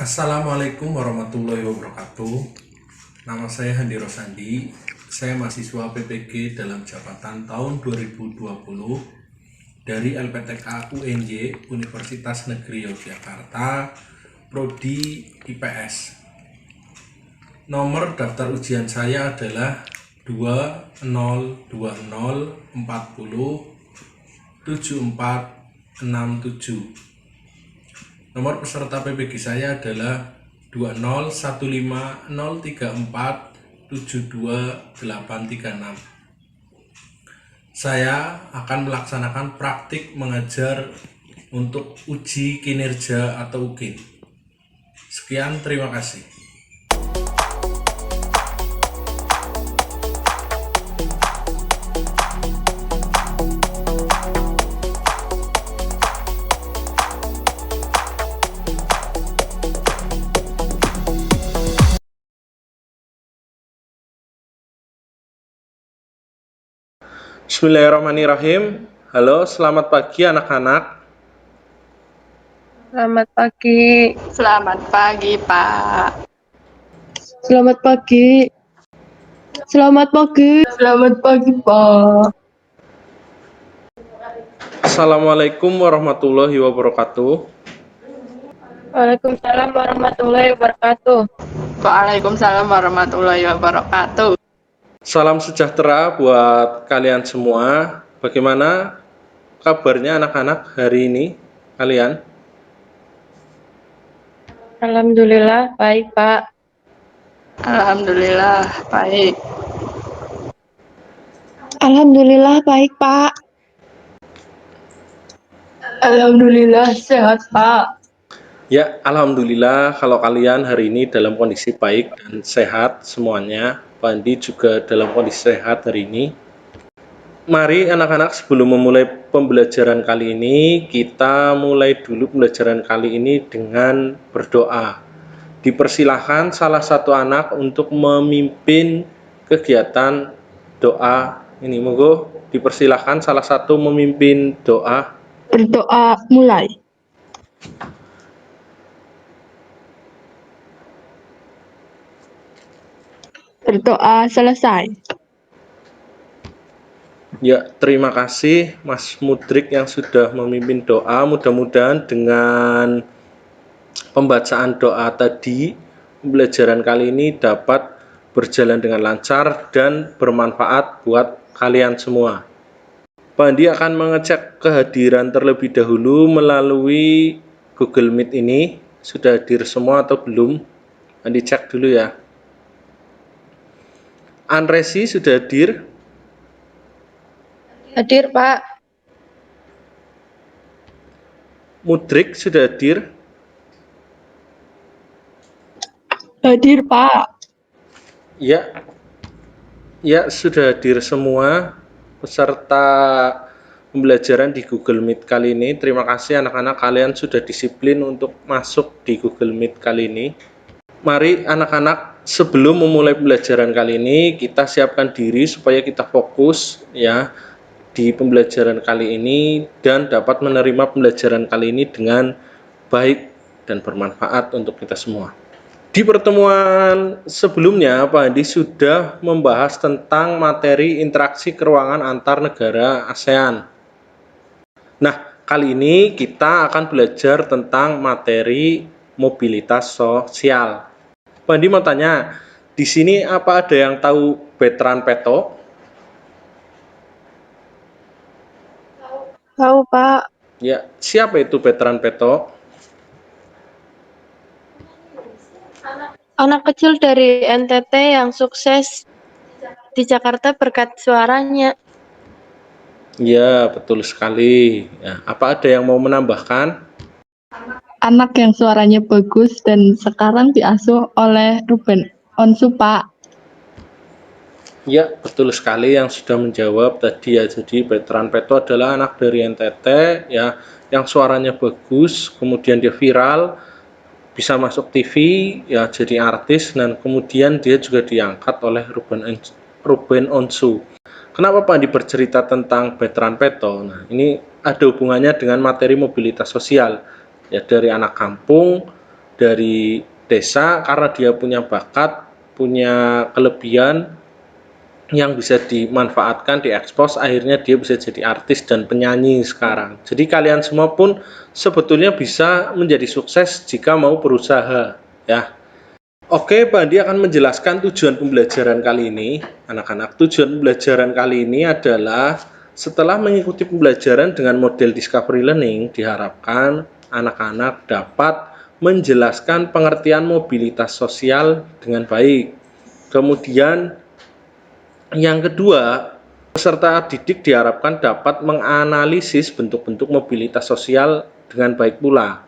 Assalamualaikum warahmatullahi wabarakatuh. Nama saya Handi Rosandi. Saya mahasiswa PPG dalam jabatan tahun 2020 dari LPTK UNJ Universitas Negeri Yogyakarta, Prodi IPS. Nomor daftar ujian saya adalah 2020407467. Nomor peserta PPG saya adalah 20150347286. Saya akan melaksanakan praktik mengajar untuk uji kinerja atau UKIN. Sekian, terima kasih. Bismillahirrahmanirrahim. Halo, selamat pagi anak-anak. Selamat pagi. Selamat pagi, Pak. Selamat pagi. Selamat pagi. Selamat pagi, Pak. Assalamualaikum warahmatullahi wabarakatuh. Waalaikumsalam warahmatullahi wabarakatuh. Waalaikumsalam warahmatullahi wabarakatuh. Salam sejahtera buat kalian semua. Bagaimana kabarnya anak-anak hari ini kalian? Alhamdulillah baik, Pak. Alhamdulillah baik. Alhamdulillah baik, Pak. Alhamdulillah sehat, Pak. Ya, alhamdulillah kalau kalian hari ini dalam kondisi baik dan sehat semuanya. Pak Andi juga dalam kondisi sehat hari ini. Mari anak-anak, sebelum memulai pembelajaran kali ini, kita mulai dulu pembelajaran kali ini dengan berdoa. Dipersilahkan salah satu anak untuk memimpin kegiatan doa ini. Monggo dipersilahkan salah satu memimpin doa. Berdoa mulai. Berdoa selesai. Ya, terima kasih Mas Mudrik yang sudah memimpin doa. Mudah-mudahan dengan pembacaan doa tadi, pembelajaran kali ini dapat berjalan dengan lancar dan bermanfaat buat kalian semua. Pak Andi akan mengecek kehadiran terlebih dahulu melalui Google Meet ini. Sudah hadir semua atau belum? Andi cek dulu ya. Anresi sudah hadir? Hadir, Pak. Mudrik sudah hadir? Hadir, Pak. Ya, ya sudah hadir semua peserta pembelajaran di Google Meet kali ini. Terima kasih anak-anak, kalian sudah disiplin untuk masuk di Google Meet kali ini. Mari anak-anak, sebelum memulai pembelajaran kali ini, kita siapkan diri supaya kita fokus ya di pembelajaran kali ini dan dapat menerima pembelajaran kali ini dengan baik dan bermanfaat untuk kita semua. Di pertemuan sebelumnya, Pak Andi sudah membahas tentang materi interaksi keuangan antar negara ASEAN. Nah, kali ini kita akan belajar tentang materi mobilitas sosial. Pak Andi mau tanya, di sini apa ada yang tahu Bertrand Peto? Tahu, Pak. Ya, siapa itu Bertrand Peto? Anak kecil dari NTT yang sukses di Jakarta berkat suaranya. Ya, betul sekali. Ya, apa ada yang mau menambahkan? Anak yang suaranya bagus dan sekarang diasuh oleh Ruben Onsu, Pak. Ya, betul sekali yang sudah menjawab tadi ya. Jadi Bertrand Peto adalah anak dari NTT ya, yang suaranya bagus, kemudian dia viral, bisa masuk TV ya, jadi artis, dan kemudian dia juga diangkat oleh Ruben Onsu. Kenapa Pak Andi bercerita tentang Bertrand Peto? Nah, ini ada hubungannya dengan materi mobilitas sosial ya, dari anak kampung dari desa karena dia punya bakat, punya kelebihan yang bisa dimanfaatkan, diekspos, akhirnya dia bisa jadi artis dan penyanyi sekarang. Jadi kalian semua pun sebetulnya bisa menjadi sukses jika mau berusaha, ya. Oke, Pak Andi akan menjelaskan tujuan pembelajaran kali ini. Anak-anak, tujuan pembelajaran kali ini adalah setelah mengikuti pembelajaran dengan model discovery learning, diharapkan anak-anak dapat menjelaskan pengertian mobilitas sosial dengan baik. Kemudian yang kedua, peserta didik diharapkan dapat menganalisis bentuk-bentuk mobilitas sosial dengan baik pula.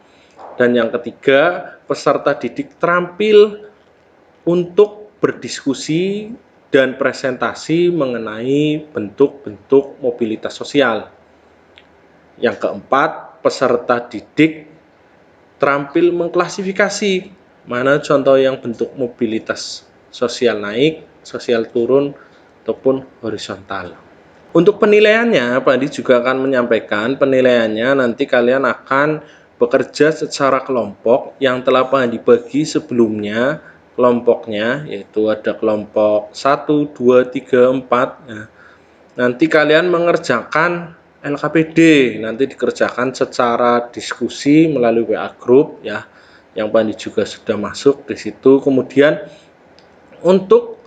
Dan yang ketiga, peserta didik terampil untuk berdiskusi dan presentasi mengenai bentuk-bentuk mobilitas sosial. Yang keempat, peserta didik terampil mengklasifikasi mana contoh yang bentuk mobilitas sosial naik, sosial turun, ataupun horizontal. Untuk penilaiannya, Pak Andi juga akan menyampaikan penilaiannya nanti kalian akan bekerja secara kelompok yang telah Pak Andi bagi sebelumnya kelompoknya, yaitu ada kelompok 1, 2, 3, 4. Nah, nanti kalian mengerjakan LKPD, nanti dikerjakan secara diskusi melalui WA group ya, yang Pak Andi juga sudah masuk di situ. Kemudian untuk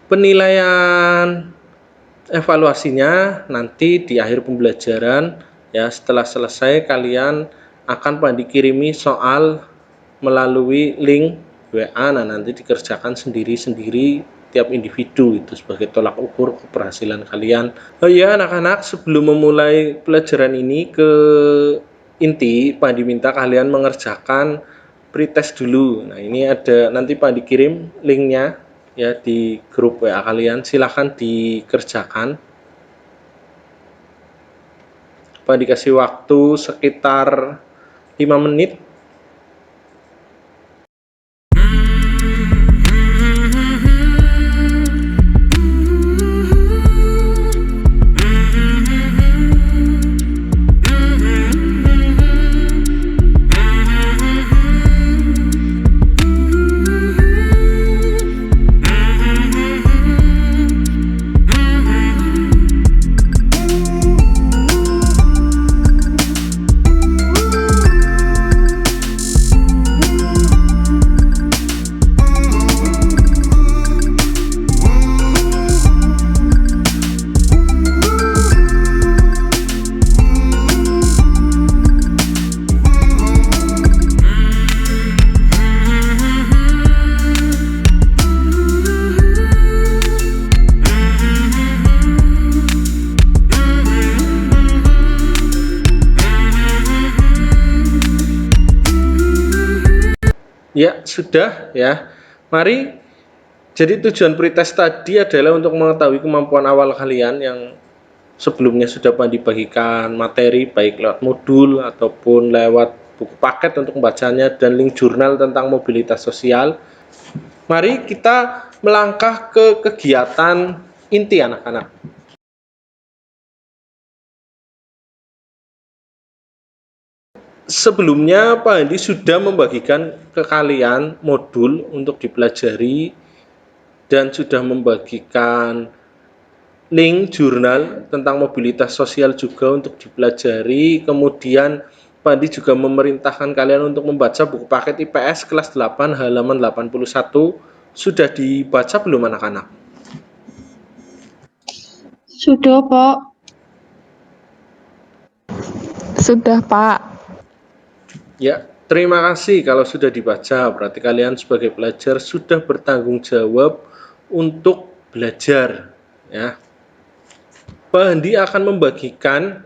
penilaian evaluasinya nanti di akhir pembelajaran ya, setelah selesai kalian akan Pak Andi kirimi soal melalui link WA. Nah, nanti dikerjakan sendiri-sendiri tiap individu itu sebagai tolak ukur keberhasilan kalian. Oh ya anak-anak, sebelum memulai pelajaran ini ke inti, Pak Andi minta kalian mengerjakan pretest dulu. Nah, ini ada nanti Pak Andi kirim linknya ya di grup WA kalian, silahkan dikerjakan. Pak dikasih waktu sekitar 5 menit. Ya, sudah ya. Mari. Jadi tujuan pretest tadi adalah untuk mengetahui kemampuan awal kalian yang sebelumnya sudah dibagikan materi baik lewat modul ataupun lewat buku paket untuk membacanya dan link jurnal tentang mobilitas sosial. Mari kita melangkah ke kegiatan inti anak-anak. Sebelumnya Pak Andi sudah membagikan ke kalian modul untuk dipelajari dan sudah membagikan link jurnal tentang mobilitas sosial juga untuk dipelajari. Kemudian Pak Andi juga memerintahkan kalian untuk membaca buku paket IPS kelas 8 halaman 81. Sudah dibaca belum anak-anak? Sudah, Pak. Sudah, Pak. Ya, terima kasih kalau sudah dibaca. Berarti kalian sebagai pelajar sudah bertanggung jawab untuk belajar. Ya, Pak Andi akan membagikan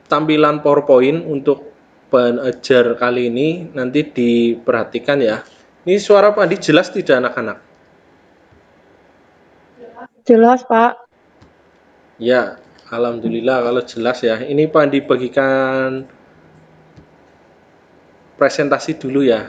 tampilan PowerPoint untuk bahan ajar kali ini. Nanti diperhatikan ya. Ini suara Pak Andi jelas tidak anak-anak? Jelas, Pak. Ya, alhamdulillah kalau jelas ya. Ini Pak Andi bagikan presentasi dulu ya.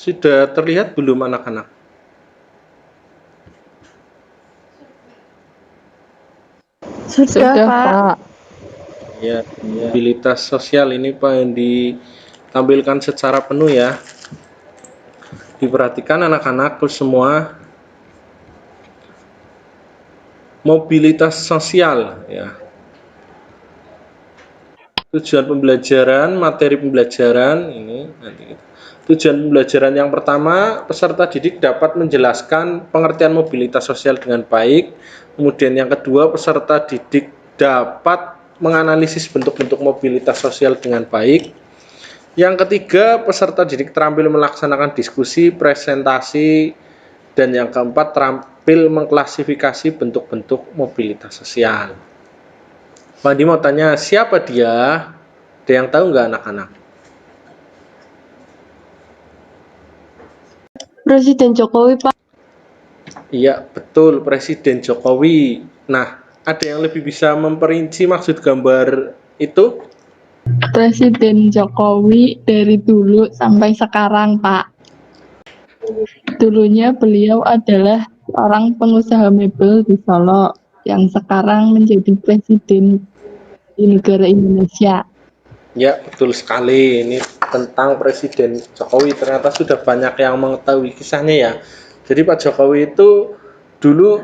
Sudah terlihat belum anak-anak? Sudah, Pak. Pak. Ya, mobilitas sosial ini Pak yang ditampilkan secara penuh ya. Diperhatikan anak-anak semua, mobilitas sosial ya. Tujuan pembelajaran, materi pembelajaran ini nanti. Tujuan pembelajaran yang pertama, peserta didik dapat menjelaskan pengertian mobilitas sosial dengan baik. Kemudian yang kedua, peserta didik dapat menganalisis bentuk-bentuk mobilitas sosial dengan baik. Yang ketiga, peserta didik terampil melaksanakan diskusi, presentasi, dan yang keempat, terampil mengklasifikasi bentuk-bentuk mobilitas sosial. Pak Andi mau tanya, siapa dia? Ada yang tahu nggak anak-anak? Presiden Jokowi, Pak. Iya, betul, Presiden Jokowi. Nah, ada yang lebih bisa memperinci maksud gambar itu? Presiden Jokowi dari dulu sampai sekarang, Pak. Dulunya beliau adalah seorang pengusaha mebel di Solo yang sekarang menjadi presiden di negara Indonesia. Ya, betul sekali. Ini tentang Presiden Jokowi. Ternyata sudah banyak yang mengetahui kisahnya ya. Jadi Pak Jokowi itu dulu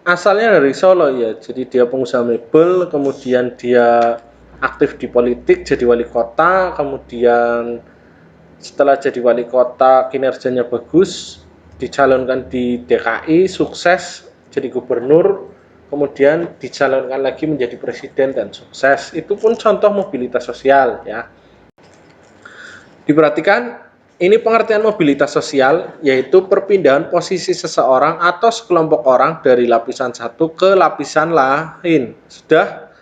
asalnya dari Solo ya. Jadi dia pengusaha mebel, kemudian dia aktif di politik, jadi wali kota, kemudian setelah jadi wali kota kinerjanya bagus, dicalonkan di DKI, sukses jadi gubernur, kemudian dicalonkan lagi menjadi presiden dan sukses. Itu pun contoh mobilitas sosial ya. Diperhatikan, ini pengertian mobilitas sosial yaitu perpindahan posisi seseorang atau sekelompok orang dari lapisan satu ke lapisan lain. Sudah?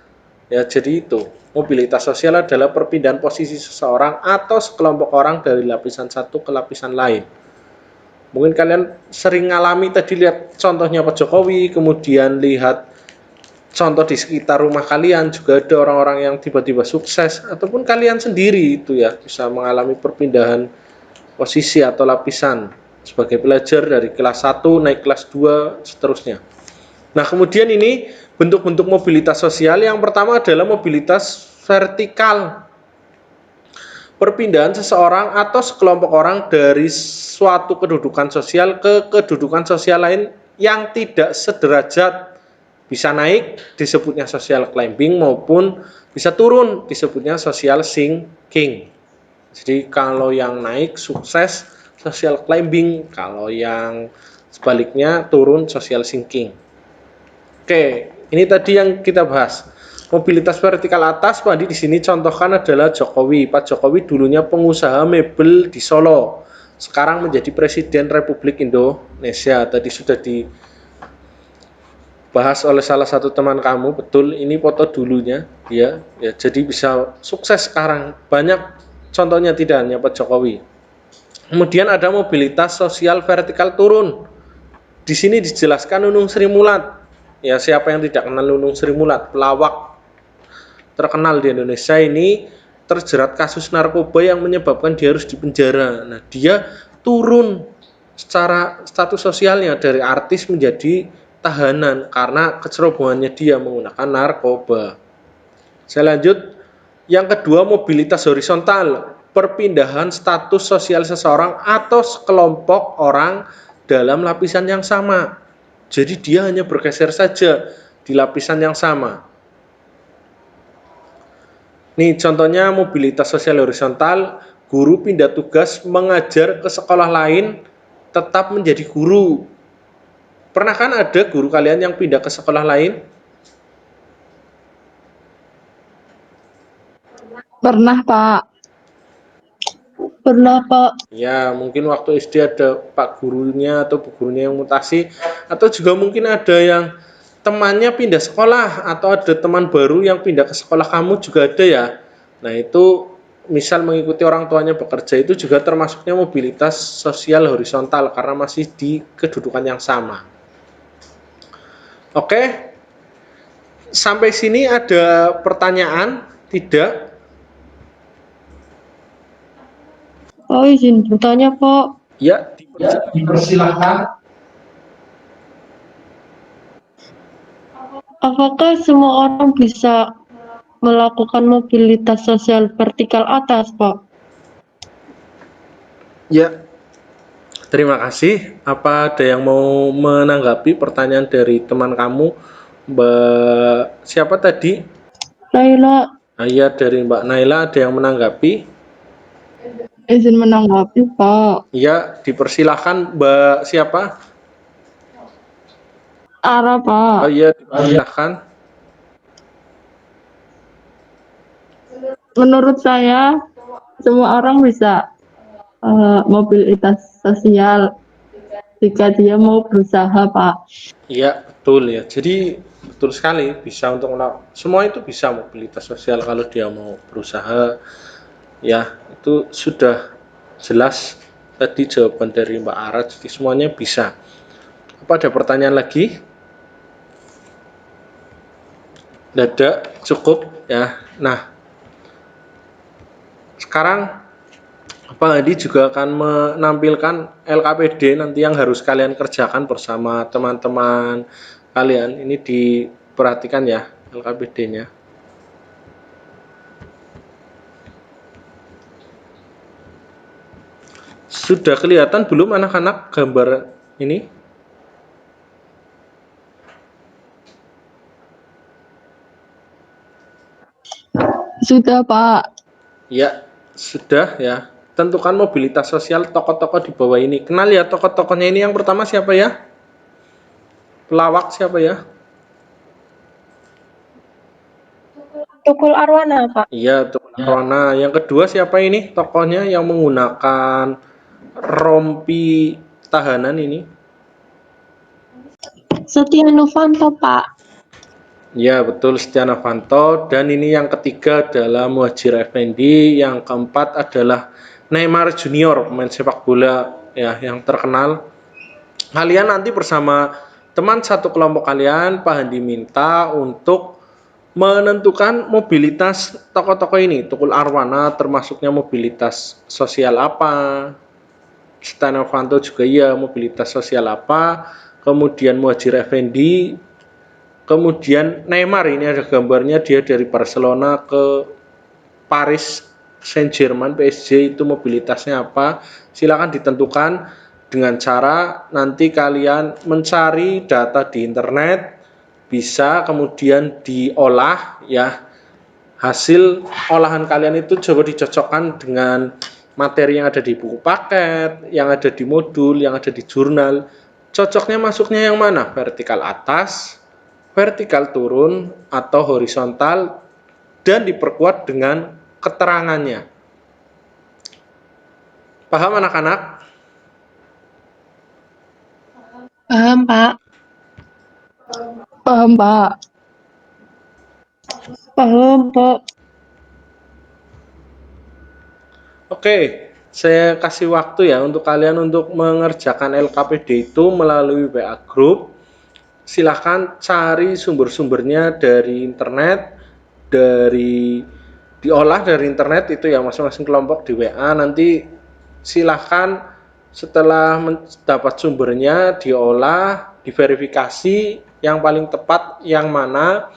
Ya, jadi itu. Mobilitas sosial adalah perpindahan posisi seseorang atau sekelompok orang dari lapisan satu ke lapisan lain. Mungkin kalian sering ngalami tadi lihat contohnya Pak Jokowi, kemudian lihat contoh di sekitar rumah kalian juga ada orang-orang yang tiba-tiba sukses, ataupun kalian sendiri itu ya bisa mengalami perpindahan posisi atau lapisan sebagai pelajar dari kelas 1 naik kelas 2 seterusnya. Nah, kemudian ini bentuk-bentuk mobilitas sosial. Yang pertama adalah mobilitas vertikal. Perpindahan seseorang atau sekelompok orang dari suatu kedudukan sosial ke kedudukan sosial lain yang tidak sederajat. Bisa naik disebutnya social climbing maupun bisa turun disebutnya social sinking. Jadi kalau yang naik sukses social climbing, kalau yang sebaliknya turun social sinking. Oke, ini tadi yang kita bahas. Mobilitas vertikal atas, Pak Andi di sini contohkan adalah Jokowi. Pak Jokowi dulunya pengusaha mebel di Solo. Sekarang menjadi Presiden Republik Indonesia. Tadi sudah dibahas oleh salah satu teman kamu, betul. Ini foto dulunya, ya. Ya, jadi bisa sukses sekarang. Banyak contohnya tidak hanya Pak Jokowi. Kemudian ada mobilitas sosial vertikal turun. Di sini dijelaskan Nunung Sri Mulat. Ya, siapa yang tidak kenal Nunung Sri Mulat, pelawak terkenal di Indonesia ini terjerat kasus narkoba yang menyebabkan dia harus dipenjara. Nah, dia turun secara status sosialnya dari artis menjadi tahanan karena kecerobohannya dia menggunakan narkoba. Saya lanjut. Yang kedua, mobilitas horizontal, perpindahan status sosial seseorang atau sekelompok orang dalam lapisan yang sama. Jadi dia hanya bergeser saja di lapisan yang sama. Nih contohnya mobilitas sosial horizontal, guru pindah tugas mengajar ke sekolah lain tetap menjadi guru. Pernah kan ada guru kalian yang pindah ke sekolah lain? Pernah, Pak. Pernah, Pak. Ya, mungkin waktu SD ada pak gurunya atau bu gurunya yang mutasi, atau juga mungkin ada yang temannya pindah sekolah, atau ada teman baru yang pindah ke sekolah kamu juga ada ya. Nah, itu misal mengikuti orang tuanya bekerja itu juga termasuknya mobilitas sosial horizontal karena masih di kedudukan yang sama. Oke, sampai sini ada pertanyaan? Tidak? Oh, izin bertanya, Pak. Ya, dipersilakan. Apakah semua orang bisa melakukan mobilitas sosial vertikal atas, Pak? Ya, terima kasih. Apa ada yang mau menanggapi pertanyaan dari teman kamu, Mbak siapa tadi? Laila, Ya, dari Mbak Naila ada yang menanggapi? Izin menanggapi, Pak. Ya, dipersilahkan Mbak siapa? Ara, Pak. Ya, dipersilahkan. Menurut saya, semua orang bisa mobilitas sosial jika dia mau berusaha, Pak. Iya, betul ya. Jadi betul sekali bisa untuk semua itu bisa mobilitas sosial kalau dia mau berusaha. Ya, itu sudah jelas tadi jawaban dari Mbak Ara. Jadi semuanya bisa. Apa ada pertanyaan lagi? Tidak ada, cukup ya. Nah, sekarang Pak Hadi juga akan menampilkan LKPD nanti yang harus kalian kerjakan bersama teman-teman kalian. Ini diperhatikan ya LKPD-nya. Sudah kelihatan belum anak-anak gambar ini? Sudah, Pak. Ya, sudah ya. Tentukan mobilitas sosial tokoh-tokoh di bawah ini. Kenal ya tokoh-tokohnya ini. Yang pertama siapa ya? Pelawak siapa ya? Tukul Arwana, Pak. Iya, Tukul Arwana. Yang kedua siapa ini? Tokohnya yang menggunakan rompi tahanan ini. Setia Novanto, Pak. Ya, betul, Setia Novanto. Dan ini yang ketiga adalah Muhadjir Effendi. Yang keempat adalah Neymar Junior, pemain sepak bola ya yang terkenal. Kalian nanti bersama teman satu kelompok kalian, Pak Handi minta untuk menentukan mobilitas tokoh-tokoh ini. Tukul Arwana termasuknya mobilitas sosial apa? Setia Novanto juga iya, mobilitas sosial apa? Kemudian Muhadjir Effendi, kemudian Neymar, ini ada gambarnya dia dari Barcelona ke Paris Saint-Germain PSG, itu mobilitasnya apa? Silakan ditentukan dengan cara nanti kalian mencari data di internet, bisa kemudian diolah ya. Hasil olahan kalian itu coba dicocokkan dengan materi yang ada di buku paket, yang ada di modul, yang ada di jurnal. Cocoknya masuknya yang mana? Vertikal atas, vertikal turun, atau horizontal, dan diperkuat dengan keterangannya. Paham anak-anak? Paham, Pak. Paham, Pak. Paham, Pak. Oke, saya kasih waktu ya untuk kalian untuk mengerjakan LKPD itu melalui WA Group. Silahkan cari sumber-sumbernya dari internet, diolah dari internet itu ya masing-masing kelompok di WA. Nanti silahkan setelah mendapat sumbernya diolah, diverifikasi yang paling tepat yang mana,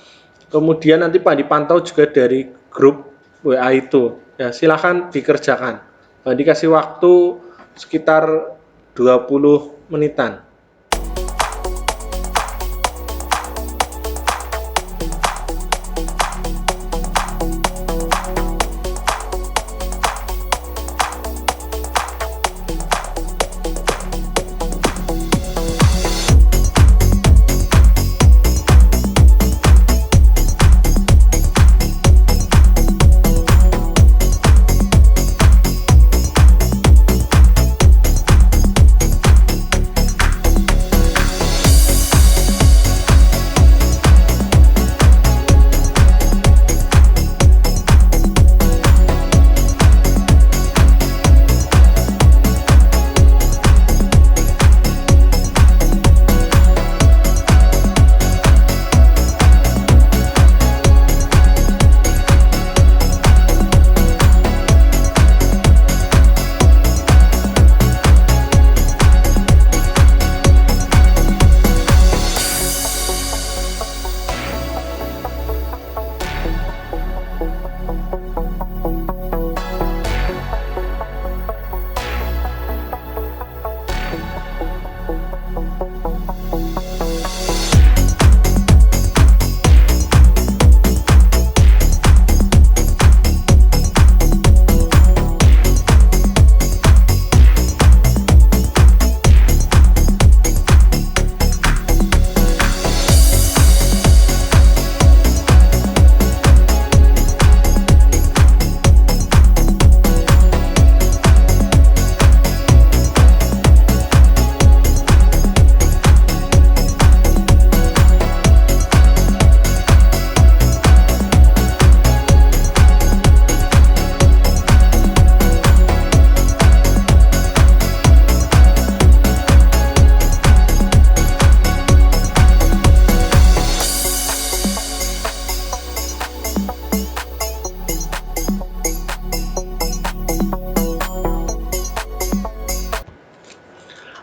kemudian nanti Pak dipantau juga dari grup WA itu ya. Silahkan dikerjakan. Pak dikasih waktu sekitar 20 menitan.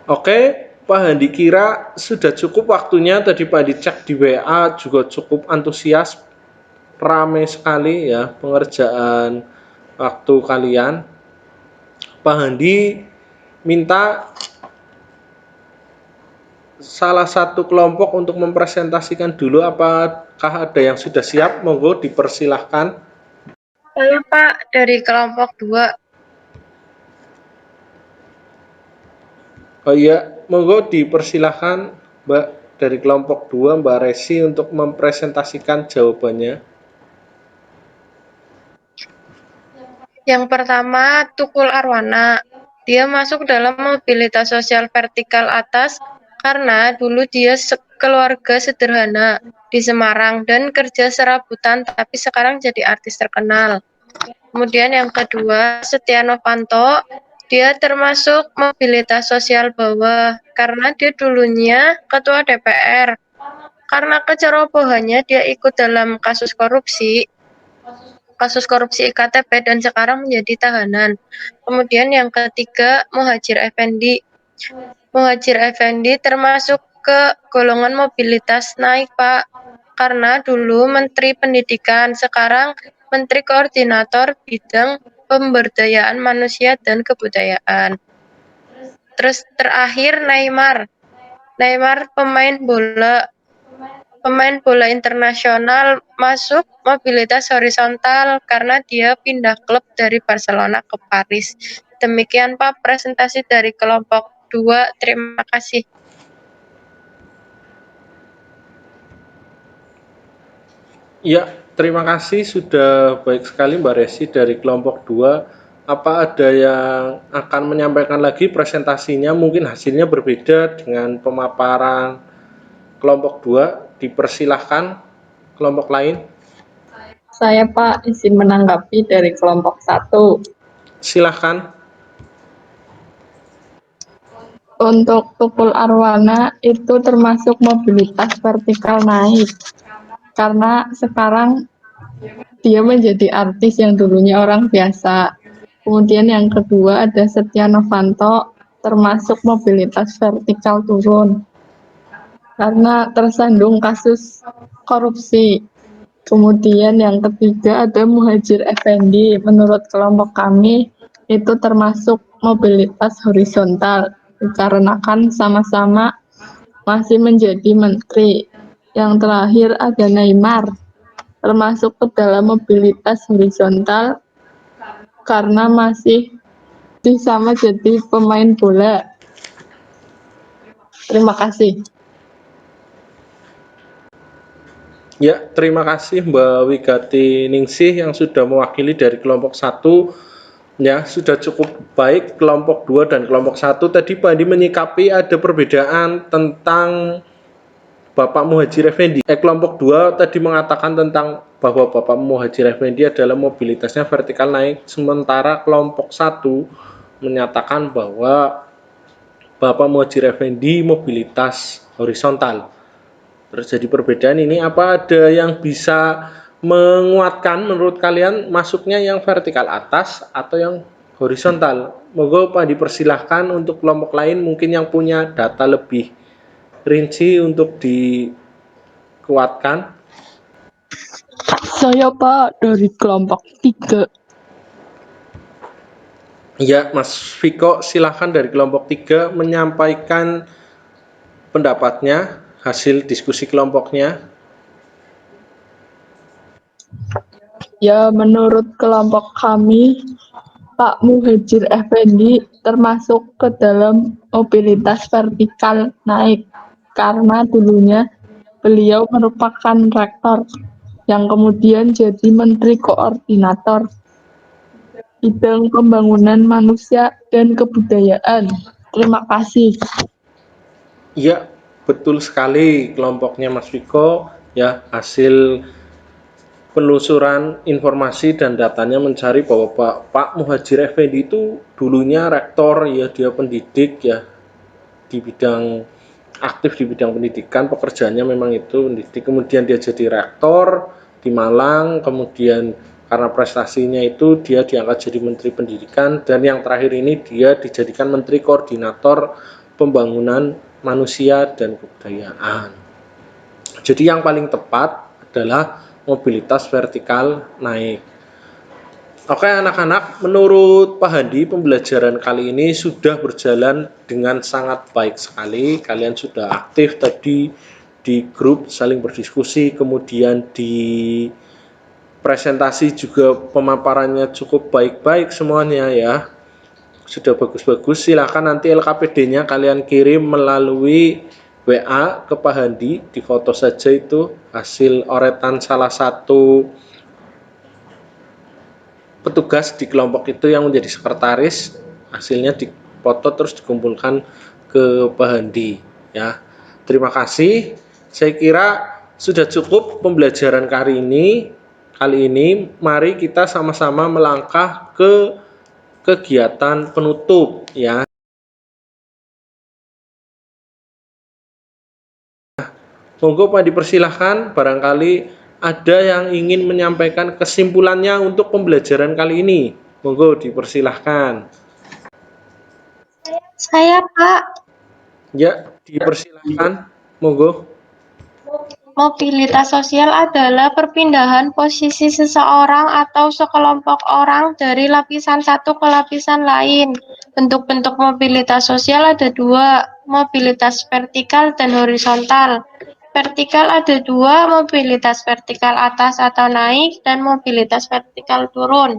Oke, Pak Handi kira sudah cukup waktunya. Tadi Pak Handi cek di WA juga cukup antusias, ramai sekali ya pengerjaan waktu kalian. Pak Handi minta salah satu kelompok untuk mempresentasikan dulu. Apakah ada yang sudah siap? Monggo dipersilahkan. Saya Pak dari kelompok 2. Oh iya, monggo dipersilahkan Mbak dari kelompok 2, Mbak Resi untuk mempresentasikan jawabannya. Yang pertama, Tukul Arwana. Dia masuk dalam mobilitas sosial vertikal atas karena dulu dia keluarga sederhana di Semarang dan kerja serabutan, tapi sekarang jadi artis terkenal. Kemudian yang kedua, Setia Novanto. Dia termasuk mobilitas sosial bawah karena dia dulunya ketua DPR. Karena kecerobohannya dia ikut dalam kasus korupsi IKTP dan sekarang menjadi tahanan. Kemudian yang ketiga, Muhadjir Effendi. Muhadjir Effendi termasuk ke golongan mobilitas naik, Pak. Karena dulu Menteri Pendidikan, sekarang Menteri Koordinator Bidang Pemberdayaan Manusia dan Kebudayaan. Terus terakhir Neymar. Neymar pemain bola internasional, masuk mobilitas horizontal karena dia pindah klub dari Barcelona ke Paris. Demikian Pak presentasi dari kelompok 2. Terima kasih. Ya, terima kasih sudah baik sekali Mbak Resi dari kelompok 2. Apa ada yang akan menyampaikan lagi presentasinya? Mungkin hasilnya berbeda dengan pemaparan kelompok 2. Dipersilahkan kelompok lain. Saya Pak izin menanggapi dari kelompok 1. Silahkan. Untuk Tukul Arwana itu termasuk mobilitas vertikal naik. Karena sekarang dia menjadi artis yang dulunya orang biasa. Kemudian yang kedua ada Setia Novanto, termasuk mobilitas vertikal turun. Karena tersandung kasus korupsi. Kemudian yang ketiga ada Muhadjir Effendi. Menurut kelompok kami itu termasuk mobilitas horizontal dikarenakan sama-sama masih menjadi menteri. Yang terakhir ada Neymar, termasuk ke dalam mobilitas horizontal karena masih sama jadi pemain bola. Terima kasih. Ya, terima kasih Mbak Wigati Ningsih yang sudah mewakili dari kelompok 1. Ya, sudah cukup baik kelompok 2 dan kelompok 1. Tadi Pak Andi menyikapi ada perbedaan tentang Bapak Muhadjir Effendi. Kelompok 2 tadi mengatakan tentang bahwa Bapak Muhadjir Effendi adalah mobilitasnya vertikal naik, sementara kelompok 1 menyatakan bahwa Bapak Muhadjir Effendi mobilitas horizontal. Terjadi perbedaan ini, apa ada yang bisa menguatkan menurut kalian masuknya yang vertikal atas atau yang horizontal? Monggo Pak dipersilahkan untuk kelompok lain mungkin yang punya data lebih rinci untuk dikuatkan. Saya Pak dari kelompok 3. Ya, Mas Viko silahkan dari kelompok 3 menyampaikan pendapatnya, hasil diskusi kelompoknya. Ya, menurut kelompok kami, Pak Muhadjir Effendi termasuk ke dalam mobilitas vertikal naik karena dulunya beliau merupakan rektor yang kemudian jadi menteri koordinator bidang pembangunan manusia dan kebudayaan. Terima kasih. Iya, betul sekali kelompoknya Mas Viko. Ya, hasil penelusuran informasi dan datanya mencari bahwa Pak Muhadjir Effendi itu dulunya rektor, ya dia pendidik ya di bidang aktif di bidang pendidikan, pekerjaannya memang itu pendidik. Kemudian dia jadi rektor di Malang, kemudian karena prestasinya itu dia diangkat jadi menteri pendidikan, dan yang terakhir ini dia dijadikan menteri koordinator pembangunan manusia dan kebudayaan. Jadi yang paling tepat adalah mobilitas vertikal naik. Oke anak-anak, menurut Pak Handi pembelajaran kali ini sudah berjalan dengan sangat baik sekali. Kalian sudah aktif tadi di grup saling berdiskusi, kemudian di presentasi juga pemaparannya cukup baik-baik semuanya ya. Sudah bagus-bagus, silakan nanti LKPD-nya kalian kirim melalui WA ke Pak Handi, di foto saja itu hasil oretan salah satu petugas di kelompok itu yang menjadi sekretaris, hasilnya dipoto terus dikumpulkan ke Pak Handi ya. Terima kasih. Saya kira sudah cukup pembelajaran kali ini. Kali ini mari kita sama-sama melangkah ke kegiatan penutup ya. Monggo Pak dipersilahkan, barangkali ada yang ingin menyampaikan kesimpulannya untuk pembelajaran kali ini. Monggo dipersilahkan. Saya, Pak. Ya, dipersilahkan. Monggo. Mobilitas sosial adalah perpindahan posisi seseorang atau sekelompok orang dari lapisan satu ke lapisan lain. Bentuk-bentuk mobilitas sosial ada dua, mobilitas vertikal dan horizontal. Vertikal ada dua, mobilitas vertikal atas atau naik dan mobilitas vertikal turun.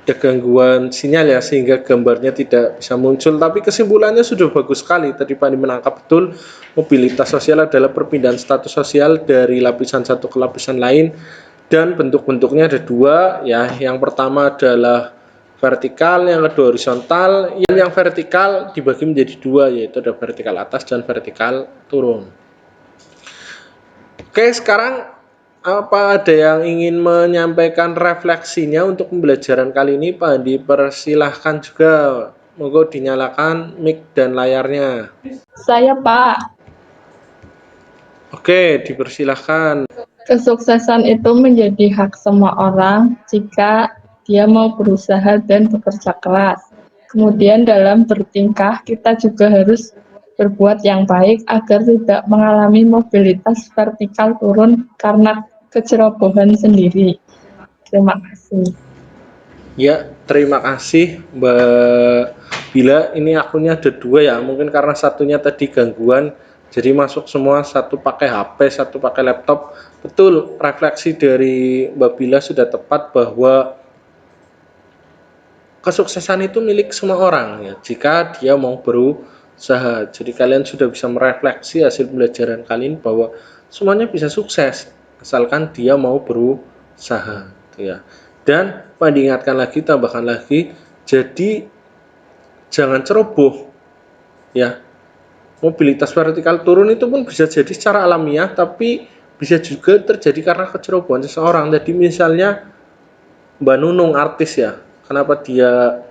Ada gangguan sinyal ya sehingga gambarnya tidak bisa muncul, tapi kesimpulannya sudah bagus sekali. Tadi Pak menangkap betul, mobilitas sosial adalah perpindahan status sosial dari lapisan satu ke lapisan lain, dan bentuk-bentuknya ada dua ya. Yang pertama adalah vertikal, yang kedua horizontal. Yang vertikal dibagi menjadi dua, yaitu ada vertikal atas dan vertikal turun. Oke, sekarang apa ada yang ingin menyampaikan refleksinya untuk pembelajaran kali ini? Pak Andi, persilahkan juga. Monggo dinyalakan mic dan layarnya. Saya Pak, Oke, dipersilahkan. kesuksesan itu menjadi hak semua orang jika dia mau berusaha dan bekerja keras. Kemudian dalam bertingkah kita juga harus berbuat yang baik agar tidak mengalami mobilitas vertikal turun karena kecerobohan sendiri. Terima kasih. Ya, terima kasih Mbak Bila. Ini akunnya ada dua ya, mungkin karena satunya tadi gangguan, jadi masuk semua, satu pakai HP, satu pakai laptop. Betul, refleksi dari Mbak Bila sudah tepat bahwa kesuksesan itu milik semua orang ya, jika dia mau berusaha. Jadi kalian sudah bisa merefleksi hasil pembelajaran kali ini bahwa semuanya bisa sukses asalkan dia mau berusaha gitu ya. Dan diingatkan lagi, tambahkan lagi, jadi jangan ceroboh ya. Mobilitas vertikal turun itu pun bisa jadi secara alamiah, tapi bisa juga terjadi karena kecerobohan seseorang. Jadi misalnya Mbak Nunung, artis ya, kenapa dia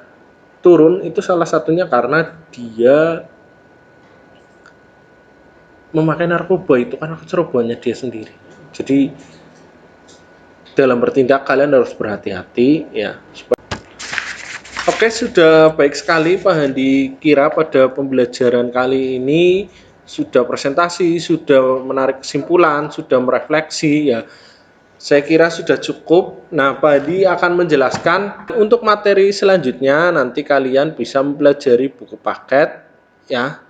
turun itu salah satunya karena dia memakai narkoba, itu karena kecerobohannya dia sendiri. Jadi dalam bertindak kalian harus berhati-hati ya. Oke, sudah baik sekali Pak Handi kira pada pembelajaran kali ini sudah presentasi, sudah menarik kesimpulan, sudah merefleksi ya. Saya kira sudah cukup. Nah, Pak Hadi akan menjelaskan untuk materi selanjutnya, nanti kalian bisa mempelajari buku paket ya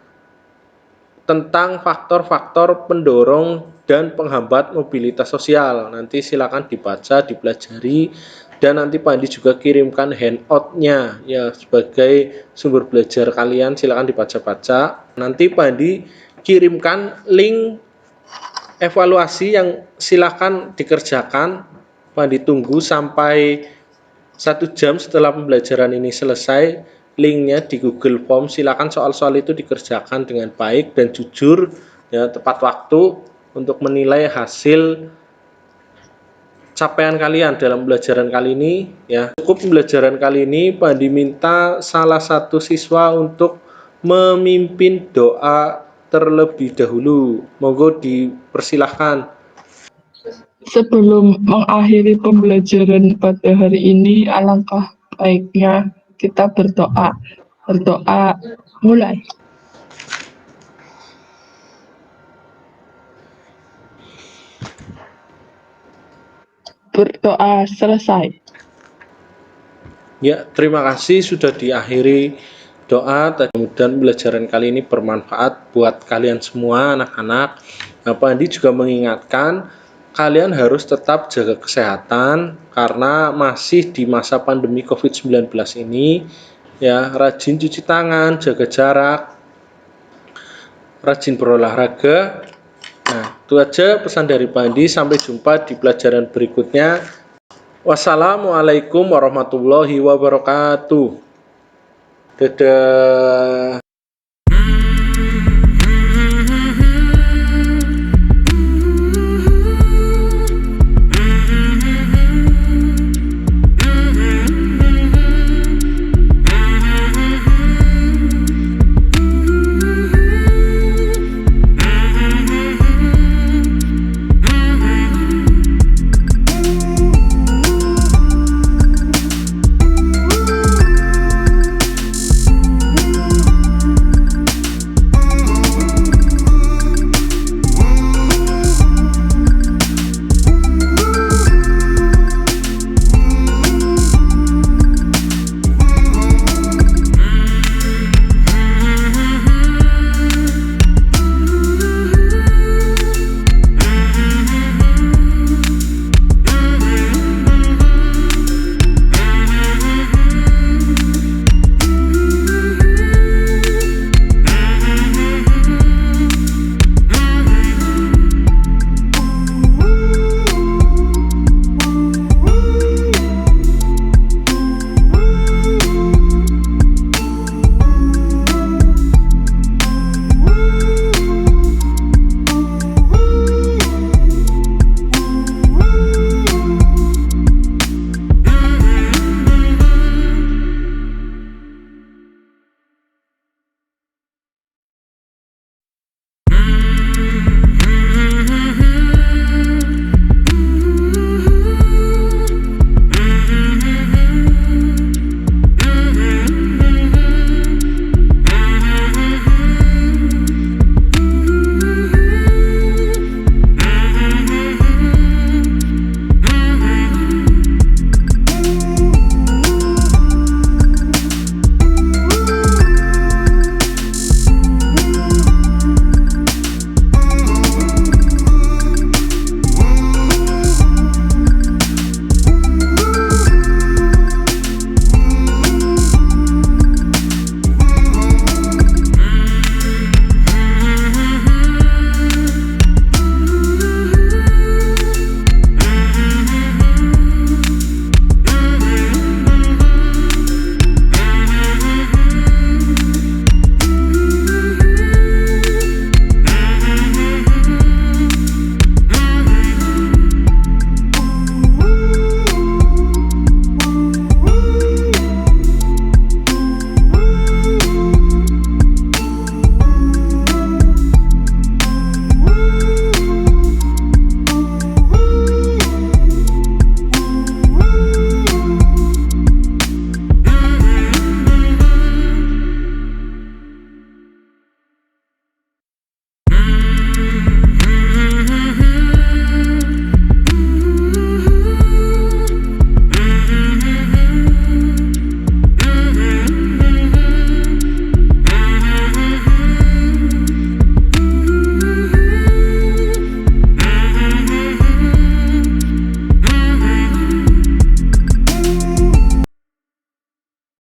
tentang faktor-faktor pendorong dan penghambat mobilitas sosial. Nanti silakan dibaca, dipelajari, dan nanti Pak Hadi juga kirimkan handout-nya ya sebagai sumber belajar kalian. Silakan dibaca-baca. Nanti Pak Hadi kirimkan link evaluasi yang silakan dikerjakan. Pak Hadi tunggu sampai 1 jam setelah pembelajaran ini selesai. Linknya di Google Form, silakan soal-soal itu dikerjakan dengan baik dan jujur ya, tepat waktu untuk menilai hasil capaian kalian dalam pembelajaran kali ini ya. Cukup pembelajaran kali ini, Pak diminta salah satu siswa untuk memimpin doa terlebih dahulu. Monggo dipersilahkan. Sebelum mengakhiri pembelajaran pada hari ini, alangkah baiknya kita berdoa. Berdoa mulai. berdoa selesai. Ya, terima kasih sudah diakhiri doa. Kemudian pelajaran kali ini bermanfaat buat kalian semua anak-anak. Nah, Pak Andi juga mengingatkan kalian harus tetap jaga kesehatan karena masih di masa pandemi COVID-19 ini. Ya, rajin cuci tangan, jaga jarak, rajin berolahraga. Nah, itu aja pesan dari Pak Andi. Sampai jumpa di pelajaran berikutnya. Wassalamualaikum warahmatullahi wabarakatuh. Dadah.